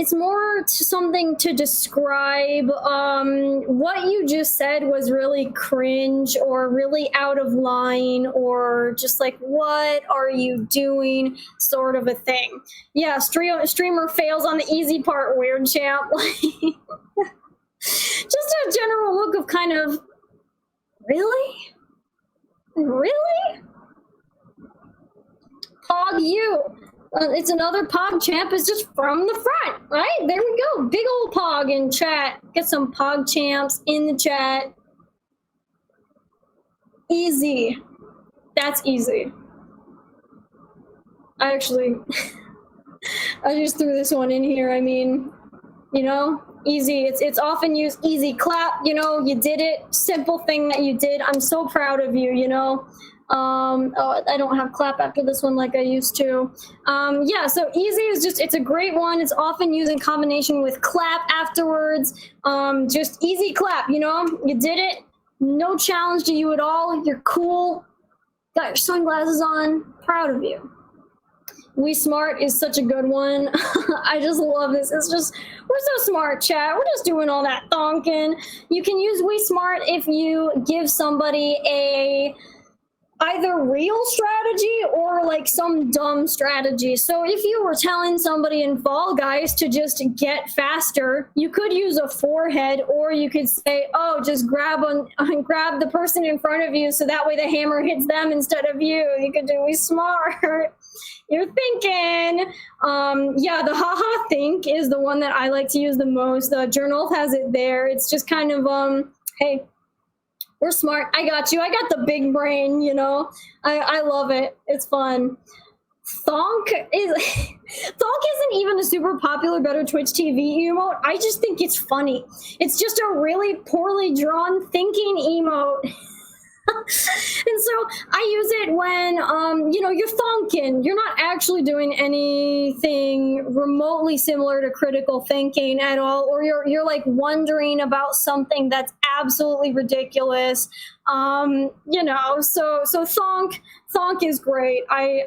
something to describe what you just said was really cringe or really out of line or just like, what are you doing, sort of a thing. Yeah, streamer fails on the easy part, Weird Champ. Just a general look of kind of, really? Pog you. It's another Pog Champ. It's just from the front, right? There we go. Big old Pog in chat. Get some Pog Champs in the chat. Easy. That's easy. I actually, I just threw this one in here. I mean, you know, easy. It's often used. Easy clap. You know, you did it. Simple thing that you did. I'm so proud of you. You know. Oh, I don't have clap after this one like I used to. Yeah, so easy is just, it's a great one. It's often used in combination with clap afterwards. Just easy clap, you know, you did it. No challenge to you at all. You're cool. Got your sunglasses on. Proud of you. We Smart is such a good one. I just love this. It's just, we're so smart, chat. We're just doing all that thonking. You can use We Smart if you give somebody a either real strategy or like some dumb strategy. So if you were telling somebody in Fall Guys to just get faster, you could use a forehead, or you could say, oh, just grab the person in front of you so that way the hammer hits them instead of you. You could do We Smart. You're thinking. Yeah, the haha think is the one that I like to use the most. Journal has it there. It's just kind of, hey, we're smart. I got you. I got the big brain, you know. I love it. It's fun. Thonk isn't even a super popular Better Twitch TV emote. I just think it's funny. It's just a really poorly drawn thinking emote. And so I use it when, you know, you're thonking. You're not actually doing anything remotely similar to critical thinking at all, or you're like wondering about something that's absolutely ridiculous. You know, so thonk is great. I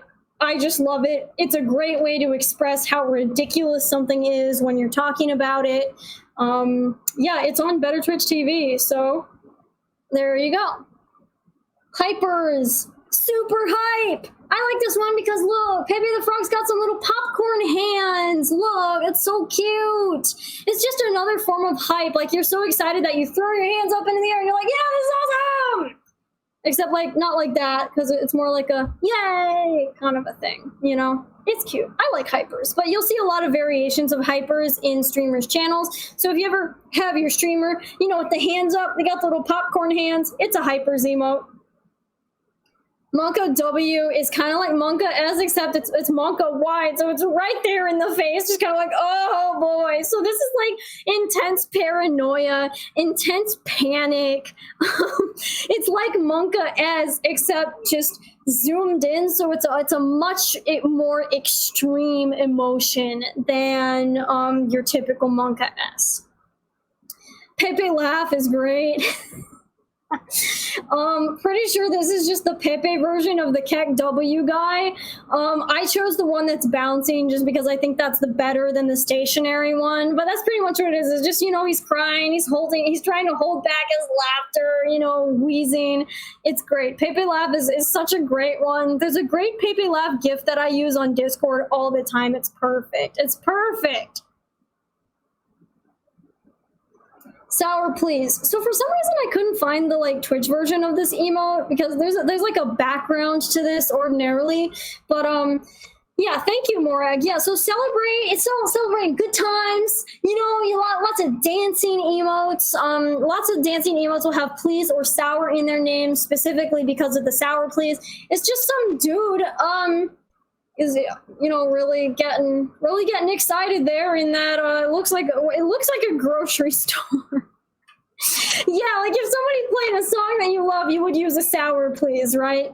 just love it. It's a great way to express how ridiculous something is when you're talking about it. Yeah, it's on Better Twitch TV, so there you go. Hypers, super hype. I like this one because look, Pepe the Frog's got some little popcorn hands. Look, it's so cute. It's just another form of hype. Like, you're so excited that you throw your hands up into the air and you're like, yeah, this is awesome. Except like not like that, because it's more like a yay kind of a thing, you know? It's cute. I like hypers, but you'll see a lot of variations of hypers in streamers' channels. So if you ever have your streamer, you know, with the hands up, they got the little popcorn hands, it's a hypers emote. Monka W is kind of like Monka S, except it's Monka wide, so it's right there in the face, just kind of like, oh boy. So this is like intense paranoia, intense panic. It's like Monka S, except just zoomed in, so it's a much more extreme emotion than your typical Monka S. Pepe laugh is great. Pretty sure this is just the Pepe version of the Keck W guy. I chose the one that's bouncing just because I think that's the better than the stationary one, but that's pretty much what it is. It's just, you know, he's crying, he's trying to hold back his laughter, you know, wheezing. It's great. Pepe laugh is such a great one. There's a great Pepe laugh GIF that I use on Discord all the time. It's perfect. It's perfect. Sour please. So for some reason I couldn't find the like Twitch version of this emote because there's like a background to this ordinarily, but yeah, thank you, Morag. Yeah, so it's celebrating good times. You know, lots of dancing emotes. Lots of dancing emotes will have please or sour in their name specifically because of the sour please. It's just some dude is, you know, really getting excited there in that it looks like a grocery store. Yeah, like if somebody's playing a song that you love, you would use a sour please, right?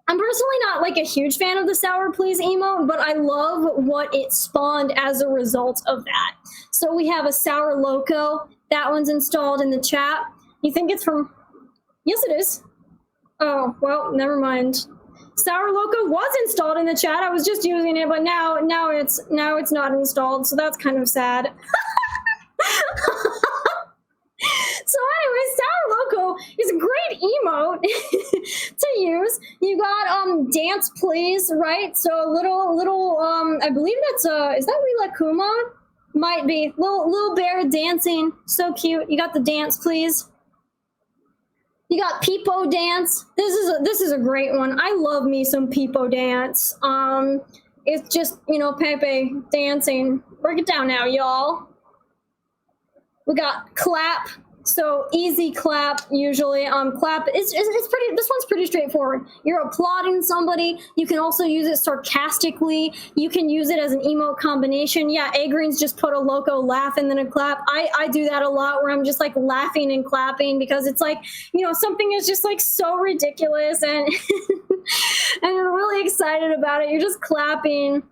I'm personally not like a huge fan of the Sour Please emote, but I love what it spawned as a result of that. So we have a Sour Loco. That one's installed in the chat. You think it's from... Yes, it is. Oh, well, never mind. Sour Loco was installed in the chat. I was just using it, but now it's not installed, so that's kind of sad. So anyway, Sour Loco is a great emote to use. You got Dance Please, right? So little I believe that's is that Rila Kuma? Might be. Little bear dancing. So cute. You got the Dance Please. You got Peepo Dance. This is a great one. I love me some Peepo Dance. It's just, you know, Pepe dancing. Break it down now, y'all. We got Clap. So easy clap, usually. Clap, it's pretty, this one's pretty straightforward. You're applauding somebody. You can also use it sarcastically. You can use it as an emote combination. Yeah, A-Greens just put a loco laugh and then a clap. I do that a lot where I'm just like laughing and clapping because it's like, you know, something is just like so ridiculous and, and you're really excited about it. You're just clapping.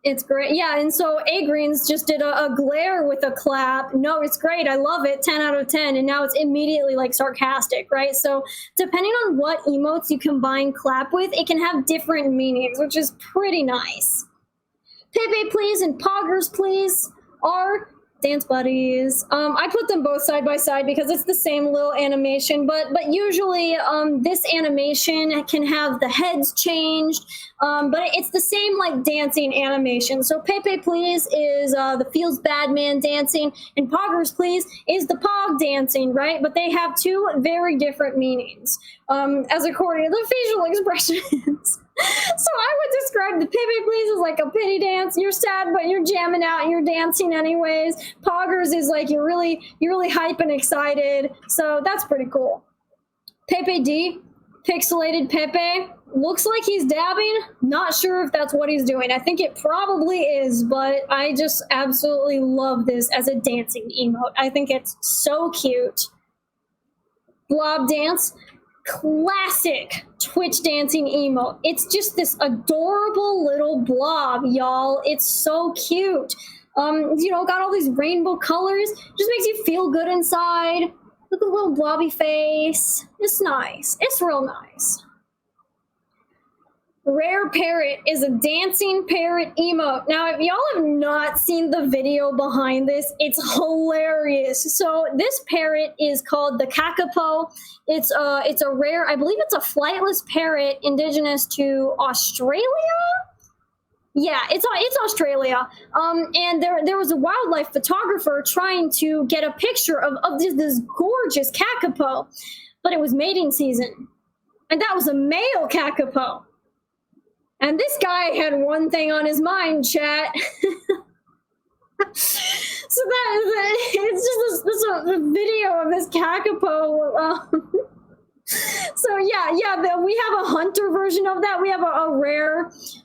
It's great. Yeah, and so A-Greens just did a glare with a clap. No, it's great. I love it. 10 out of 10. And now it's immediately like sarcastic, right? So depending on what emotes you combine clap with, it can have different meanings, which is pretty nice. Pepe Please and Poggers Please are dance buddies. I put them both side by side because it's the same little animation, but usually this animation can have the heads changed, but it's the same like dancing animation. So Pepe Please is the Feels Bad Man dancing, and Poggers Please is the Pog dancing, right? But they have two very different meanings as according to the facial expressions. So I would describe the Pepe Please as like a pity dance. You're sad, but you're jamming out and you're dancing anyways. Poggers is like you're really hype and excited. So that's pretty cool. Pepe D, pixelated Pepe, looks like he's dabbing. Not sure if that's what he's doing. I think it probably is, but I just absolutely love this as a dancing emote. I think it's so cute. Blob Dance. Classic Twitch dancing emote. It's just this adorable little blob, y'all. It's so cute. You know, got all these rainbow colors. Just makes you feel good inside. Look at the little blobby face. It's nice. It's real nice. Rare Parrot is a dancing parrot emote. Now, if y'all have not seen the video behind this, it's hilarious. So this parrot is called the Kakapo. It's a rare, I believe it's a flightless parrot indigenous to Australia. Yeah, it's Australia. And there was a wildlife photographer trying to get a picture of this gorgeous kakapo, but it was mating season, and that was a male kakapo. And this guy had one thing on his mind, chat. So it's just this video of this kakapo. So yeah, we have a hunter version of that. We have a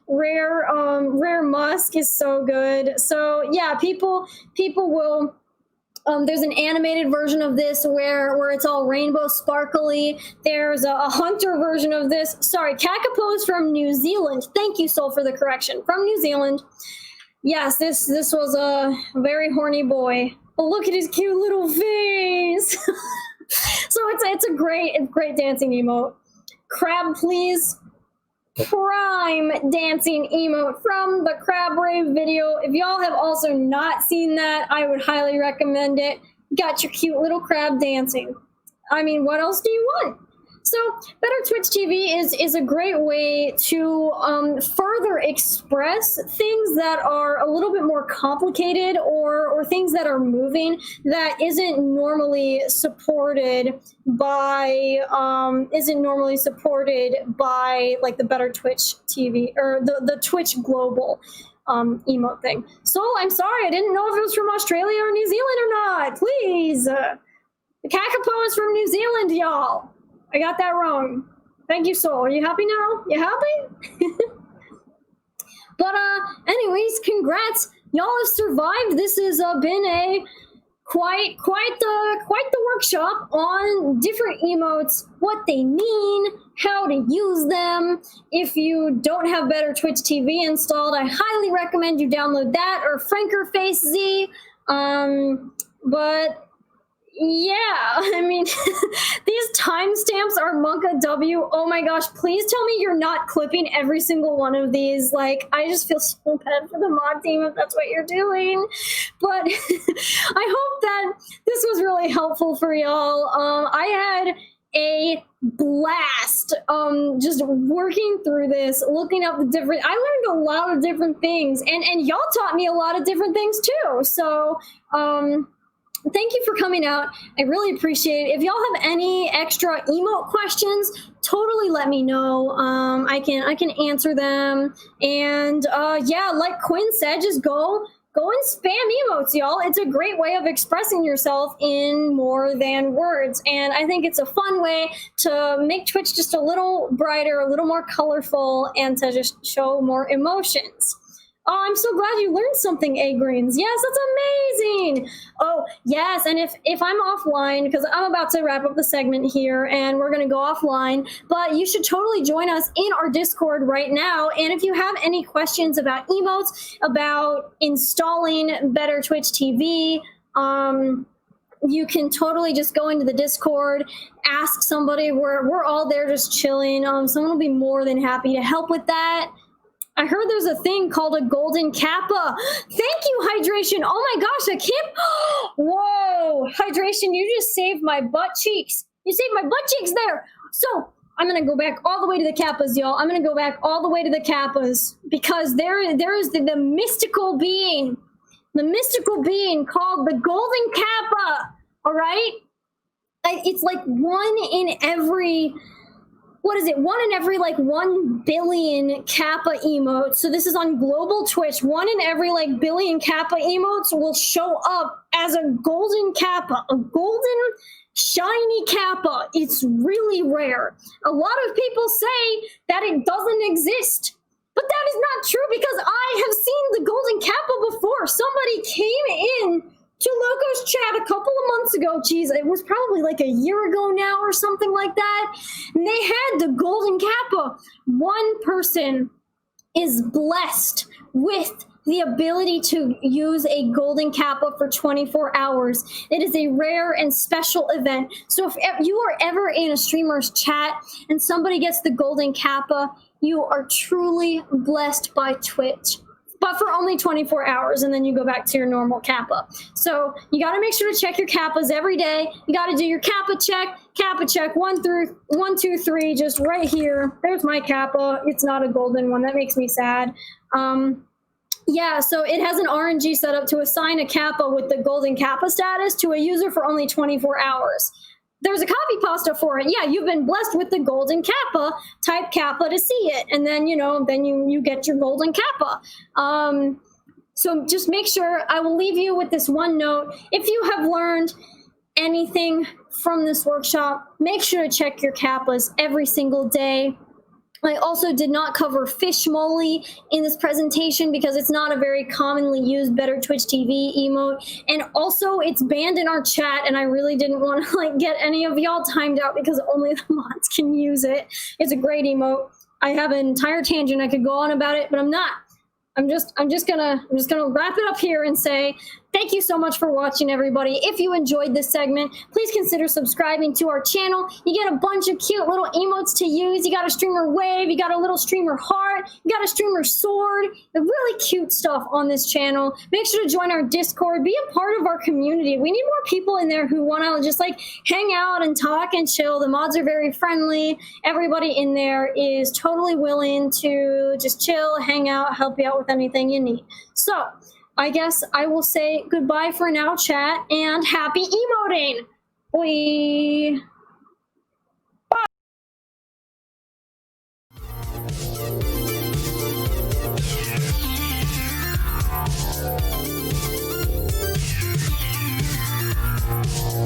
rare musk is so good. So yeah, people will. There's an animated version of this where it's all rainbow sparkly. There's a hunter version of this. Sorry, Kakapo is from New Zealand. Thank you, Soul, for the correction. From New Zealand. Yes, this was a very horny boy. But look at his cute little face. So it's a great dancing emote. Crab Please. Prime dancing emote from the Crab Rave video. If y'all have also not seen that, I would highly recommend it. Got your cute little crab dancing. I mean, what else do you want? So Better Twitch TV is a great way to further express things that are a little bit more complicated or things that are moving that isn't normally supported by like the Better Twitch TV or the Twitch Global emote thing. So I'm sorry, I didn't know if it was from Australia or New Zealand or not. Please, the Kakapo is from New Zealand, y'all. I got that wrong. Thank you, Soul. Are you happy now? You happy? But anyways, congrats. Y'all have survived. This has been a quite the workshop on different emotes, what they mean, how to use them. If you don't have Better Twitch TV installed, I highly recommend you download that or Frankerface Z. But yeah, I mean, these timestamps are Monka W. Oh my gosh, please tell me you're not clipping every single one of these. Like, I just feel so bad for the mod team if that's what you're doing. But I hope that this was really helpful for y'all. I had a blast just working through this, looking up the different, I learned a lot of different things, and y'all taught me a lot of different things too. So thank you for coming out. I really appreciate it. If y'all have any extra emote questions, totally let me know. I can answer them. And yeah, like Quinn said, just go and spam emotes, y'all. It's a great way of expressing yourself in more than words. And I think it's a fun way to make Twitch just a little brighter, a little more colorful, and to just show more emotions. Oh, I'm so glad you learned something, A Greens. Yes, that's amazing. Oh, yes, and if I'm offline, because I'm about to wrap up the segment here, and we're going to go offline, but you should totally join us in our Discord right now. And if you have any questions about emotes, about installing Better Twitch TV, you can totally just go into the Discord, ask somebody. We're all there just chilling. Someone will be more than happy to help with that. I heard there's a thing called a golden kappa. Thank you, Hydration. Oh my gosh, I can't. Whoa, Hydration, you just saved my butt cheeks. You saved my butt cheeks there. So I'm going to go back all the way to the kappas, y'all. I'm going to go back all the way to the kappas because there is the mystical being, called the golden kappa. All right. It's like one in every 1 billion kappa emotes. So this is on global Twitch. 1 in every billion kappa emotes will show up as a golden kappa, a golden shiny kappa. It's really rare. A lot of people say that it doesn't exist, but that is not true because I have seen the golden kappa before. Somebody came in to Loco's chat a couple of months ago. Geez, it was probably like a year ago now or something like that. And they had the golden kappa. One person is blessed with the ability to use a golden kappa for 24 hours. It is a rare and special event. So if you are ever in a streamer's chat and somebody gets the golden kappa, you are truly blessed by Twitch. But for only 24 hours, and then you go back to your normal kappa. So you got to make sure to check your kappas every day. You got to do your kappa check 1 through 1, 2, 3, just right here. There's my kappa. It's not a golden one. That makes me sad. Yeah, so it has an RNG set up to assign a kappa with the golden kappa status to a user for only 24 hours. There's a copy pasta for it. Yeah, you've been blessed with the golden kappa. Type kappa to see it, and then you get your golden kappa. So just make sure. I will leave you with this one note. If you have learned anything from this workshop, make sure to check your kappas every single day. I also did not cover fish moly in this presentation because it's not a very commonly used Better Twitch TV emote. And also it's banned in our chat, and I really didn't want to get any of y'all timed out because only the mods can use it. It's a great emote. I have an entire tangent I could go on about it, but I'm not. I'm just gonna wrap it up here and say thank you so much for watching, everybody. If you enjoyed this segment, please consider subscribing to our channel. You get a bunch of cute little emotes to use. You got a streamer wave, you got a little streamer heart, you got a streamer sword, the really cute stuff on this channel. Make sure to join our Discord, be a part of our community. We need more people in there who want to just hang out and talk and chill. The mods are very friendly. Everybody in there is totally willing to just chill, hang out, help you out with anything you need. So I guess I will say goodbye for now, chat, and happy emoting. Bye.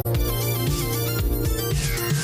Bye.